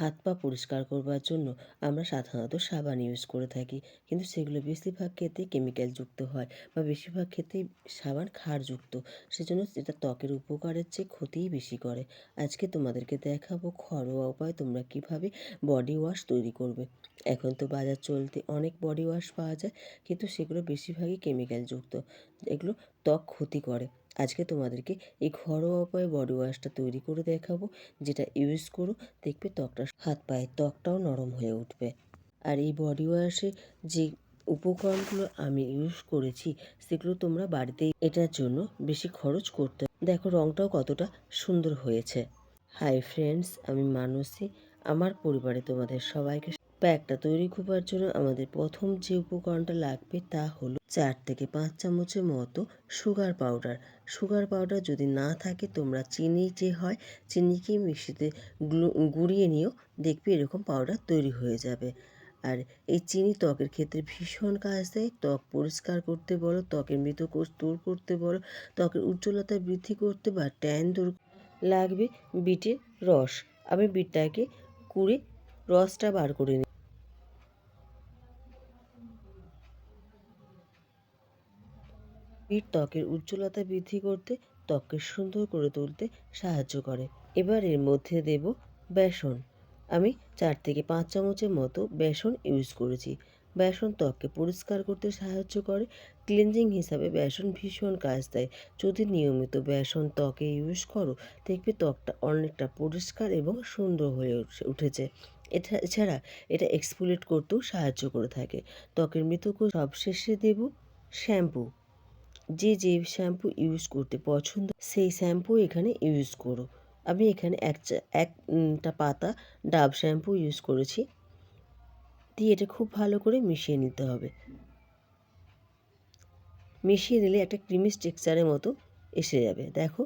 হাত পা পরিষ্কার করবার জন্য আমরা সাধারণত সাবান ইউজ করে থাকি, কিন্তু সেগুলো বেশিরভাগ ক্ষেত্রেই কেমিক্যাল যুক্ত হয় বা বেশিরভাগ ক্ষেত্রেই সাবান ক্ষারযুক্ত। সেজন্য এটা ত্বকের উপকারের চেয়ে ক্ষতিই বেশি করে। আজকে তোমাদেরকে দেখাবো ঘরোয়া উপায়ে তোমরা কিভাবে বডি ওয়াশ তৈরি করবে। এখন তো বাজার চলতে অনেক বডি ওয়াশ পাওয়া যায়, কিন্তু সেগুলো বেশিরভাগই কেমিক্যাল যুক্ত, এগুলো ত্বক ক্ষতি করে। আজকে তোমাদেরকে এই ঘরোয়া উপায়ে বডি ওয়াশটা তৈরি করে দেখাবো, যেটা ইউজ করো দেখবে হাত পায়ের ত্বকটাও নরম হয়ে উঠবে। আর এই বডি ওয়াশে যে উপকরণগুলো আমি ইউজ করেছি সেগুলো তোমরা বাড়িতেই এটার জন্য বেশি খরচ করতে। দেখো রঙটাও কতটা সুন্দর হয়েছে। হাই ফ্রেন্ডস, আমি মানসী। আমার পরিবারে তোমাদের সবাইকে। প্যাকটা তৈরি করবার জন্য আমাদের প্রথম যে উপকরণটা লাগবে তা হলো 4 থেকে 5 চামচের মতো সুগার পাউডার। সুগার পাউডার যদি না থাকে তোমরা চিনি যে হয় চিনিকে মিক্সিতে গুঁড়িয়ে নিও, দেখবে এরকম পাউডার তৈরি হয়ে যাবে। আর এই চিনি ত্বকের ক্ষেত্রে ভীষণ কাজ দেয়। ত্বক পরিষ্কার করতে বলো, ত্বকের মৃতকোষ দূর করতে বলো, ত্বকের উজ্জ্বলতা বৃদ্ধি করতে বা ট্যান দূর। লাগবে বিটের রস। আমি বিটটাকে কুড়ে রসটা বার করে নিই। বিট ত্বকের উজ্জ্বলতা বৃদ্ধি করতে, ত্বককে সুন্দর করে তুলতে সাহায্য করে। এবার এর মধ্যে দেব বেসন। আমি 4 থেকে 5 চামচের মতো বেসন ইউজ করেছি। বেসন ত্বককে পরিষ্কার করতে সাহায্য করে। ক্লিনজিং হিসাবে বেসন ভীষণ কাজ দেয়। যদি নিয়মিত বেসন ত্বকে ইউজ করো দেখবে ত্বকটা অনেকটা পরিষ্কার এবং সুন্দর হয়ে উঠেছে। এছাড়া এটা এক্সফোলিয়েট করতেও সাহায্য করে থাকে। ত্বকের মৃতকোষ। সবশেষে দেব শ্যাম্পু। যে শ্যাম্পু ইউজ করতে পছন্দ সেই শ্যাম্পু এখানে ইউজ করো। আমি এখানে একটা পাতা ডাব শ্যাম্পু ইউজ করেছি। দিয়ে এটা খুব ভালো করে মিশিয়ে নিতে হবে। মিশিয়ে নিলে একটা ক্রিমি টেক্সচারের মতো এসে যাবে। দেখো,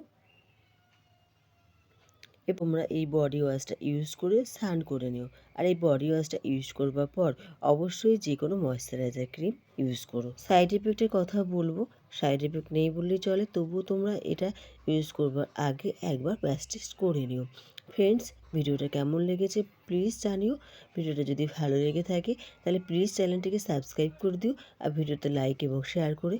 তোমরা এই বডি ওয়াশটা ইউজ করে স্নান করে নিও। আর এই বডি ওয়াশটা ইউজ করবার পর অবশ্যই যে কোনো ময়শ্চারাইজার ক্রিম ইউজ করো। সাইড এফেক্টের কথা বলবো, সাইড এফেক্ট নেই বললেই চলে, তবুও তোমরা এটা ইউজ করবার আগে একবার ব্যাচ টেস্ট করে নিও। ফ্রেন্ডস, ভিডিওটা কেমন লেগেছে প্লিজ জানিও। ভিডিওটা যদি ভালো লেগে থাকে তাহলে প্লিজ চ্যানেলটিকে সাবস্ক্রাইব করে দিও আর ভিডিওতে লাইক এবং শেয়ার করে